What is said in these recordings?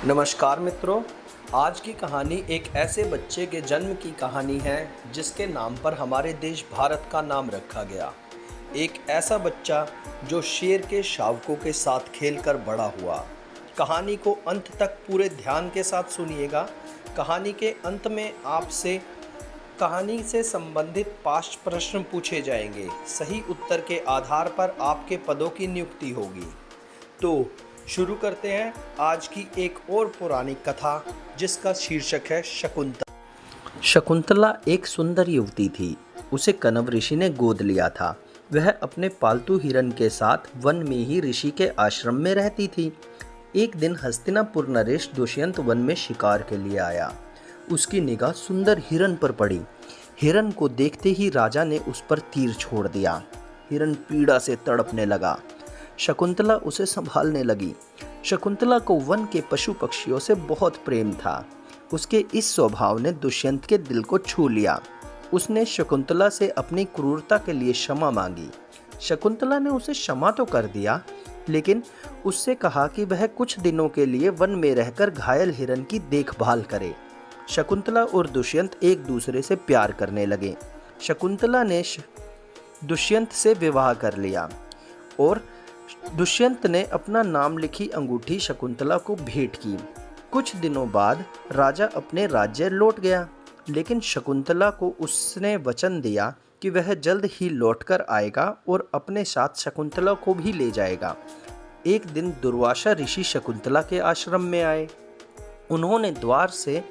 नमस्कार मित्रों। आज की कहानी एक ऐसे बच्चे के जन्म की कहानी है जिसके नाम पर हमारे देश भारत का नाम रखा गया। एक ऐसा बच्चा जो शेर के शावकों के साथ खेलकर बड़ा हुआ। कहानी को अंत तक पूरे ध्यान के साथ सुनिएगा। कहानी के अंत में आपसे कहानी से संबंधित 5 प्रश्न पूछे जाएंगे। सही उत्तर के आधार पर आपके पदों की नियुक्ति होगी। तो शुरू करते हैं आज की एक और पुरानी कथा जिसका शीर्षक है शकुंतला। शकुंतला एक सुंदर युवती थी। उसे कण्व ऋषि ने गोद लिया था। वह अपने पालतू हिरन के साथ वन में ही ऋषि के आश्रम में रहती थी। एक दिन हस्तिनापुर नरेश दुष्यंत वन में शिकार के लिए आया। उसकी निगाह सुंदर हिरन पर पड़ी। हिरन को देखते ही राजा ने उस पर तीर छोड़ दिया। हिरन पीड़ा से तड़पने लगा। शकुंतला उसे संभालने लगी। शकुंतला को वन के पशु पक्षियों से बहुत प्रेम था। उसके इस स्वभाव ने दुष्यंत के दिल को छू लिया। उसने शकुंतला से अपनी क्रूरता के लिए क्षमा मांगी। शकुंतला ने उसे क्षमा तो कर दिया, लेकिन उससे कहा कि वह कुछ दिनों के लिए वन में रहकर घायल हिरन की देखभाल करे। शकुंतला और दुष्यंत एक दूसरे से प्यार करने लगे। शकुंतला ने दुष्यंत से विवाह कर लिया और दुष्यंत ने अपना नाम लिखी अंगूठी शकुंतला को भेंट की। कुछ दिनों बाद राजा अपने राज्य लौट गया, लेकिन शकुंतला को उसने वचन दिया कि वह जल्द ही लौटकर आएगा और अपने साथ शकुंतला को भी ले जाएगा। एक दिन दुर्वासा ऋषि शकुंतला के आश्रम में आए। उन्होंने द्वार से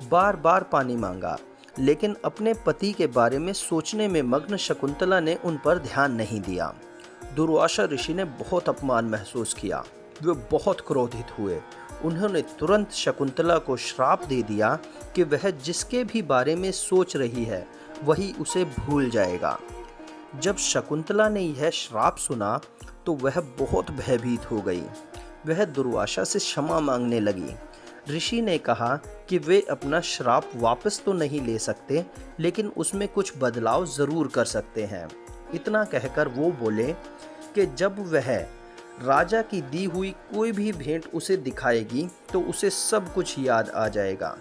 बार बार पानी मांगा, लेकिन अपने पति के बारे में सोचने में मग्न शकुंतला ने उन पर ध्यान नहीं दिया। दुर्वासा ऋषि ने बहुत अपमान महसूस किया। वे बहुत क्रोधित हुए। उन्होंने तुरंत शकुंतला को श्राप दे दिया कि वह जिसके भी बारे में सोच रही है वही उसे भूल जाएगा। जब शकुंतला ने यह श्राप सुना तो वह बहुत भयभीत हो गई। वह दुर्वासा से क्षमा मांगने लगी। ऋषि ने कहा कि वे अपना श्राप वापस तो नहीं ले सकते, लेकिन उसमें कुछ बदलाव ज़रूर कर सकते हैं। इतना कहकर वो बोले कि जब वह राजा की दी हुई कोई भी भेंट उसे दिखाएगी तो उसे सब कुछ याद आ जाएगा।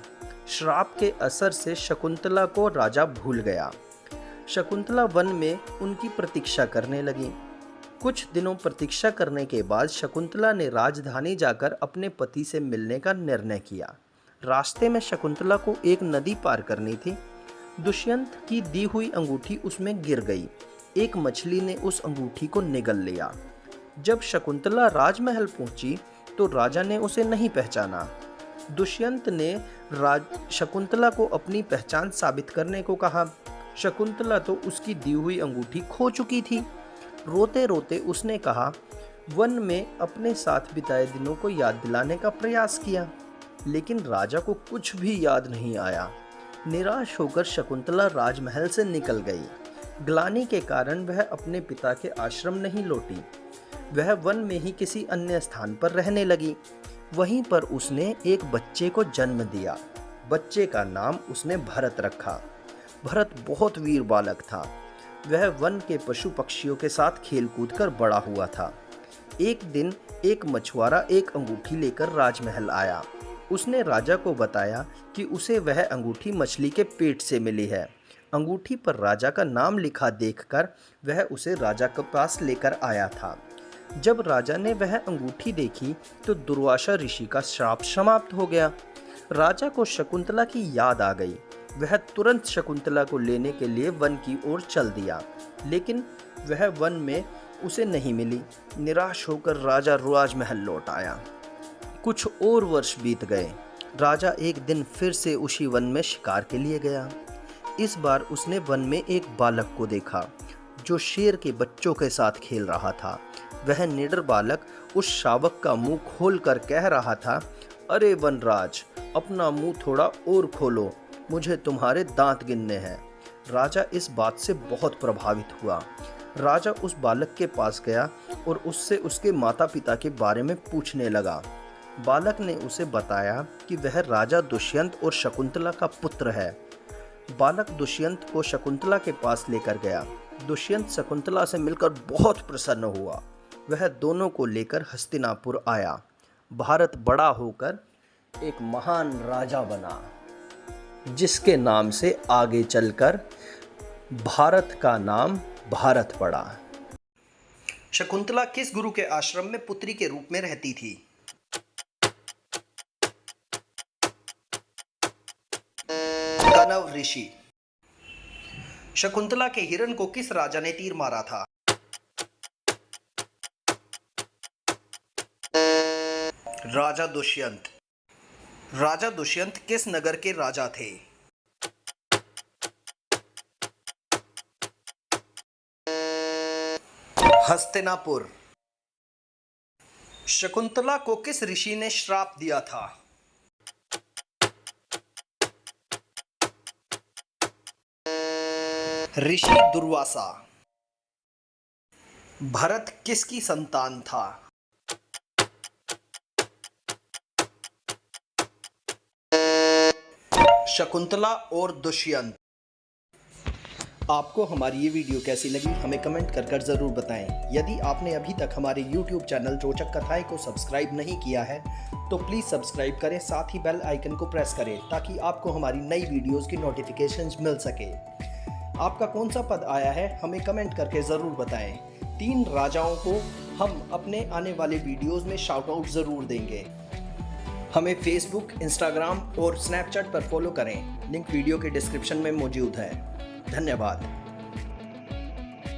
श्राप के असर से शकुंतला को राजा भूल गया। शकुंतला वन में उनकी प्रतीक्षा करने लगी। कुछ दिनों प्रतीक्षा करने के बाद शकुंतला ने राजधानी जाकर अपने पति से मिलने का निर्णय किया। रास्ते में शकुंतला को एक नदी पार करनी थी। दुष्यंत की दी हुई अंगूठी उसमें गिर गई। एक मछली ने उस अंगूठी को निगल लिया। जब शकुंतला राजमहल पहुंची तो राजा ने उसे नहीं पहचाना। दुष्यंत ने शकुंतला को अपनी पहचान साबित करने को कहा। शकुंतला तो उसकी दी हुई अंगूठी खो चुकी थी। रोते रोते उसने कहा, वन में अपने साथ बिताए दिनों को याद दिलाने का प्रयास किया, लेकिन राजा को कुछ भी याद नहीं आया। निराश होकर शकुंतला राजमहल से निकल गई। ग्लानि के कारण वह अपने पिता के आश्रम नहीं लौटी। वह वन में ही किसी अन्य स्थान पर रहने लगी। वहीं पर उसने एक बच्चे को जन्म दिया। बच्चे का नाम उसने भरत रखा। भरत बहुत वीर बालक था। वह वन के पशु पक्षियों के साथ खेलकूद कर बड़ा हुआ था। एक दिन एक मछुआरा एक अंगूठी लेकर राजमहल आया। उसने राजा को बताया कि उसे वह अंगूठी मछली के पेट से मिली है। अंगूठी पर राजा का नाम लिखा देखकर वह उसे राजा के पास लेकर आया था। जब राजा ने वह अंगूठी देखी तो दुर्वासा ऋषि का श्राप समाप्त हो गया। राजा को शकुंतला की याद आ गई। वह तुरंत शकुंतला को लेने के लिए वन की ओर चल दिया, लेकिन वह वन में उसे नहीं मिली। निराश होकर राजा राजमहल लौट आया। कुछ और वर्ष बीत गए। राजा एक दिन फिर से उसी वन में शिकार के लिए गया। इस बार उसने वन में एक बालक को देखा जो शेर के बच्चों के साथ खेल रहा था। वह निडर बालक उस शावक का मुंह खोलकर कह रहा था, अरे वनराज, अपना मुंह थोड़ा और खोलो, मुझे तुम्हारे दांत गिनने हैं। राजा इस बात से बहुत प्रभावित हुआ। राजा उस बालक के पास गया और उससे उसके माता पिता के बारे में पूछने लगा। बालक ने उसे बताया कि वह राजा दुष्यंत और शकुंतला का पुत्र है। बालक दुष्यंत को शकुंतला के पास लेकर गया। दुष्यंत शकुंतला से मिलकर बहुत प्रसन्न हुआ। वह दोनों को लेकर हस्तिनापुर आया। भारत बड़ा होकर एक महान राजा बना, जिसके नाम से आगे चलकर भारत का नाम भारत पड़ा। शकुंतला किस गुरु के आश्रम में पुत्री के रूप में रहती थी? कण्व ऋषि। शकुंतला के हिरण को किस राजा ने तीर मारा था? राजा दुष्यंत। राजा दुष्यंत किस नगर के राजा थे? हस्तिनापुर। शकुंतला को किस ऋषि ने श्राप दिया था? ऋषि दुर्वासा। भरत किसकी संतान था? शकुंतला और दुष्यंत। आपको हमारी ये वीडियो कैसी लगी हमें कमेंट कर ज़रूर बताएं। यदि आपने अभी तक हमारे YouTube चैनल रोचक कथाएं को सब्सक्राइब नहीं किया है तो प्लीज़ सब्सक्राइब करें, साथ ही बेल आइकन को प्रेस करें ताकि आपको हमारी नई वीडियोस की नोटिफिकेशंस मिल सके। आपका कौन सा पद आया है हमें कमेंट करके ज़रूर बताएं। 3 राजाओं को हम अपने आने वाले वीडियोज़ में शाउट आउट ज़रूर देंगे। हमें फेसबुक, इंस्टाग्राम और स्नैपचैट पर फॉलो करें। लिंक वीडियो के डिस्क्रिप्शन में मौजूद है। धन्यवाद।